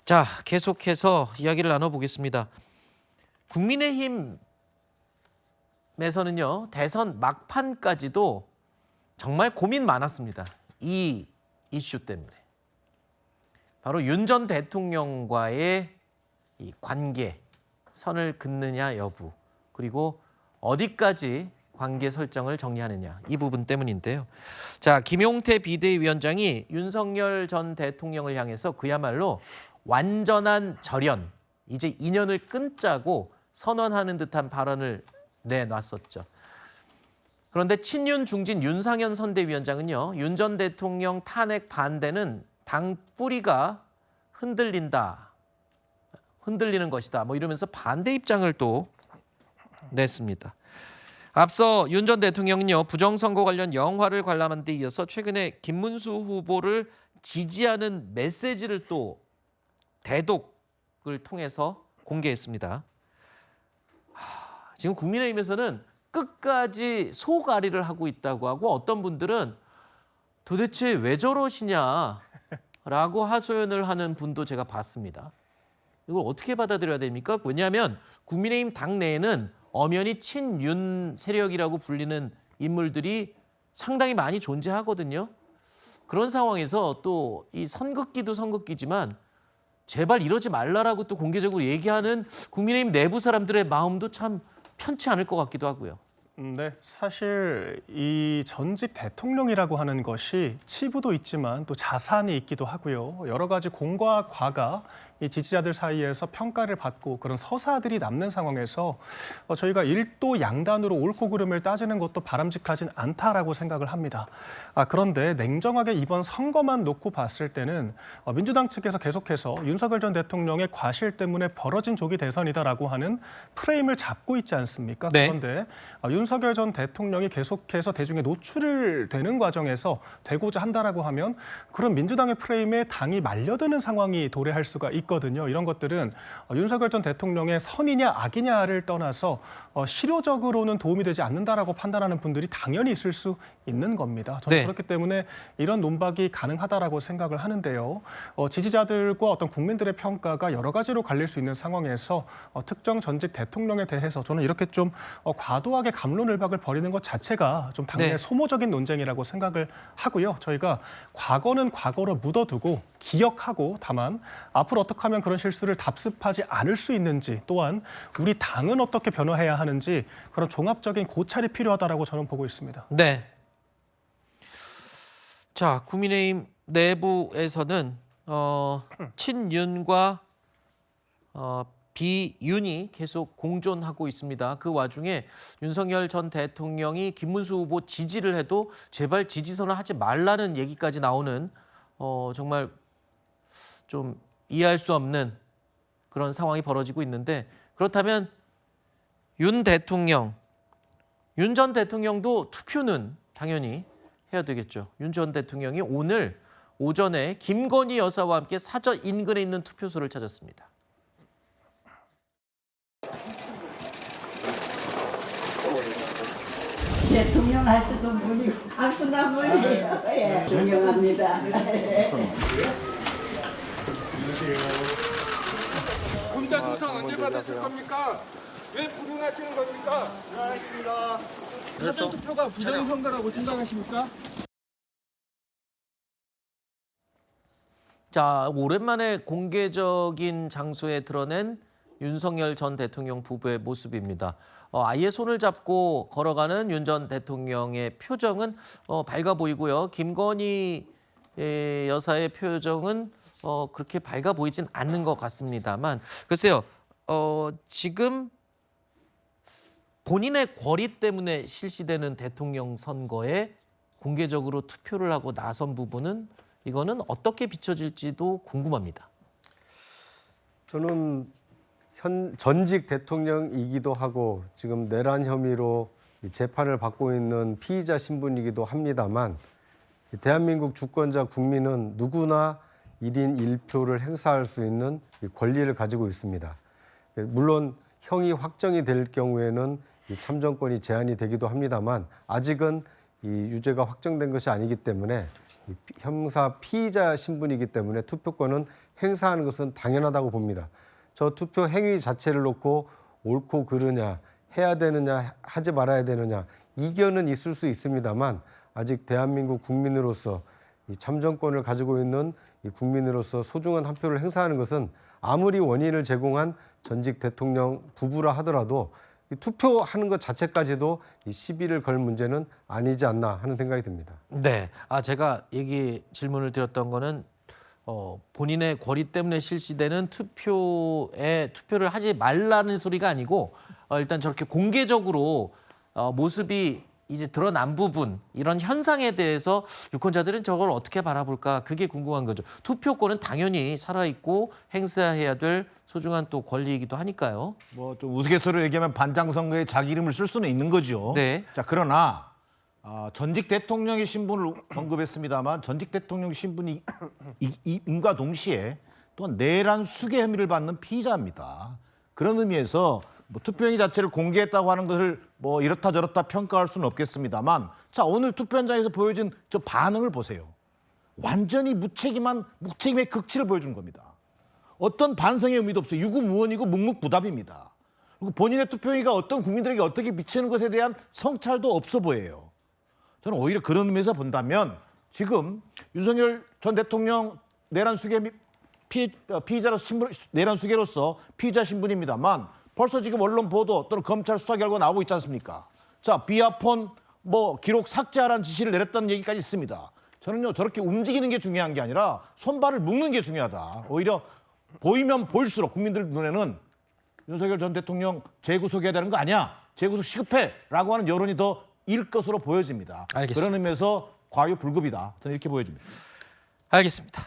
자, 계속해서 이야기를 나눠보겠습니다. 국민의힘에서는요, 대선 막판까지도 정말 고민 많았습니다. 이 이슈 때문에. 바로 윤 전 대통령과의 이 관계, 선을 긋느냐 여부, 그리고 어디까지 관계 설정을 정리하느냐, 이 부분 때문인데요. 자, 김용태 비대위원장이 윤석열 전 대통령을 향해서 그야말로 완전한 절연, 이제 인연을 끊자고 선언하는 듯한 발언을 내놨었죠. 그런데 친윤 중진 윤상현 선대위원장은요, 윤 전 대통령 탄핵 반대는 당 뿌리가 흔들린다, 흔들리는 것이다, 뭐 이러면서 반대 입장을 또 냈습니다. 앞서 윤 전 대통령은요, 부정선거 관련 영화를 관람한 데 이어서 최근에 김문수 후보를 지지하는 메시지를 또 대독을 통해서 공개했습니다. 지금 국민의힘에서는 끝까지 속앓이를 하고 있다고 하고, 어떤 분들은 도대체 왜 저러시냐라고 하소연을 하는 분도 제가 봤습니다. 이걸 어떻게 받아들여야 됩니까? 왜냐하면 국민의힘 당내에는 엄연히 친윤 세력이라고 불리는 인물들이 상당히 많이 존재하거든요. 그런 상황에서 또 이 선긋기도 선긋기지만 제발 이러지 말라라고 또 공개적으로 얘기하는 국민의힘 내부 사람들의 마음도 참 편치 않을 것 같기도 하고요. 네, 사실 이 전직 대통령이라고 하는 것이 치부도 있지만 또 자산이 있기도 하고요. 여러 가지 공과 과가 이 지지자들 사이에서 평가를 받고 그런 서사들이 남는 상황에서 저희가 일도 양단으로 옳고 그름을 따지는 것도 바람직하진 않다라고 생각을 합니다. 그런데 냉정하게 이번 선거만 놓고 봤을 때는 민주당 측에서 계속해서 윤석열 전 대통령의 과실 때문에 벌어진 조기 대선이다라고 하는 프레임을 잡고 있지 않습니까? 네. 그런데 윤석열 전 대통령이 계속해서 대중에 노출을 되는 과정에서 되고자 한다라고 하면 그런 민주당의 프레임에 당이 말려드는 상황이 도래할 수가 있거든요. 이런 것들은 윤석열 전 대통령의 선이냐 악이냐를 떠나서 실효적으로는 도움이 되지 않는다라고 판단하는 분들이 당연히 있을 수 있는 겁니다. 저는 네. 그렇기 때문에 이런 논박이 가능하다라고 생각을 하는데요. 지지자들과 어떤 국민들의 평가가 여러 가지로 갈릴 수 있는 상황에서 특정 전직 대통령에 대해서 저는 이렇게 좀 과도하게 갑론을박을 벌이는 것 자체가 좀 당내 네. 소모적인 논쟁이라고 생각을 하고요. 저희가 과거는 과거로 묻어두고 기억하고, 다만 앞으로 어떻게 하면 그런 실수를 답습하지 않을 수 있는지, 또한 우리 당은 어떻게 변화해야 하는지 그런 종합적인 고찰이 필요하다라고 저는 보고 있습니다. 네. 자, 국민의힘 내부에서는 친윤과 비윤이 계속 공존하고 있습니다. 그 와중에 윤석열 전 대통령이 김문수 후보 지지를 해도 제발 지지선을 하지 말라는 얘기까지 나오는 정말 좀 이해할 수 없는 그런 상황이 벌어지고 있는데, 그렇다면 윤 전 대통령도 투표는 당연히 해야 되겠죠. 윤 전 대통령이 오늘 오전에 김건희 여사와 함께 사저 인근에 있는 투표소를 찾았습니다. 대통령 하시던 분이 박수나물이에요. 예, 존경합니다. 혼자 수상 언제 받으실 겁니까? 왜 불응하시는 겁니까? 알겠습니다. 사전 투표가 부정선거라고 생각하십니까? 자, 오랜만에 공개적인 장소에 드러낸 윤석열 전 대통령 부부의 모습입니다. 아예 손을 잡고 걸어가는 윤 전 대통령의 표정은 밝아 보이고요. 김건희 여사의 표정은 그렇게 밝아 보이진 않는 것 같습니다만, 글쎄요, 지금 본인의 권리 때문에 실시되는 대통령 선거에 공개적으로 투표를 하고 나선 부분은, 이거는 어떻게 비춰질지도 궁금합니다. 저는 전직 대통령이기도 하고 지금 내란 혐의로 재판을 받고 있는 피의자 신분이기도 합니다만, 대한민국 주권자 국민은 누구나 1인 1표를 행사할 수 있는 권리를 가지고 있습니다. 물론 형이 확정이 될 경우에는 참정권이 제한이 되기도 합니다만, 아직은 이 유죄가 확정된 것이 아니기 때문에 형사 피의자 신분이기 때문에 투표권은 행사하는 것은 당연하다고 봅니다. 저 투표 행위 자체를 놓고 옳고 그르냐, 해야 되느냐, 하지 말아야 되느냐 이견은 있을 수 있습니다만 아직 대한민국 국민으로서 이 참정권을 가지고 있는 이 국민으로서 소중한 한 표를 행사하는 것은 아무리 원인을 제공한 전직 대통령 부부라 하더라도 이 투표하는 것 자체까지도 이 시비를 걸 문제는 아니지 않나 하는 생각이 듭니다. 네. 제가 질문을 드렸던 거는 본인의 권리 때문에 실시되는 투표를 하지 말라는 소리가 아니고 일단 저렇게 공개적으로 모습이 이제 드러난 부분 이런 현상에 대해서 유권자들은 저걸 어떻게 바라볼까 그게 궁금한 거죠. 투표권은 당연히 살아있고 행사해야 될 소중한 또 권리이기도 하니까요. 뭐 좀 우스갯소리로 얘기하면 반장 선거에 자기 이름을 쓸 수는 있는 거죠. 네. 자 그러나 전직 대통령의 신분을 언급했습니다만 전직 대통령 신분이 임과 동시에 또한 내란 수괴 혐의를 받는 피의자입니다. 그런 의미에서 뭐 투표행위 자체를 공개했다고 하는 것을 뭐 이렇다 저렇다 평가할 수는 없겠습니다만 자 오늘 투표 현장에서 보여진 저 반응을 보세요. 완전히 무책임의 극치를 보여준 겁니다. 어떤 반성의 의미도 없어요. 유구무원이고 묵묵부답입니다. 그리고 본인의 투표행위가 어떤 국민들에게 어떻게 미치는 것에 대한 성찰도 없어 보여요. 저는 오히려 그런 의미에서 본다면 지금 윤석열 전 대통령 내란 수괴 피의자로서 내란 수괴로서 피의자 신분입니다만 벌써 지금 언론 보도 또는 검찰 수사 결과 나오고 있지 않습니까? 자 비아폰 뭐 기록 삭제하라는 지시를 내렸다는 얘기까지 있습니다. 저는요 저렇게 움직이는 게 중요한 게 아니라 손발을 묶는 게 중요하다. 오히려 보이면 보일수록 국민들 눈에는 윤석열 전 대통령 재구속해야 되는 거 아니야? 재구속 시급해라고 하는 여론이 더 일 것으로 보여집니다. 알겠습니다. 그런 의미에서 과유불급이다. 저는 이렇게 보여집니다. 알겠습니다.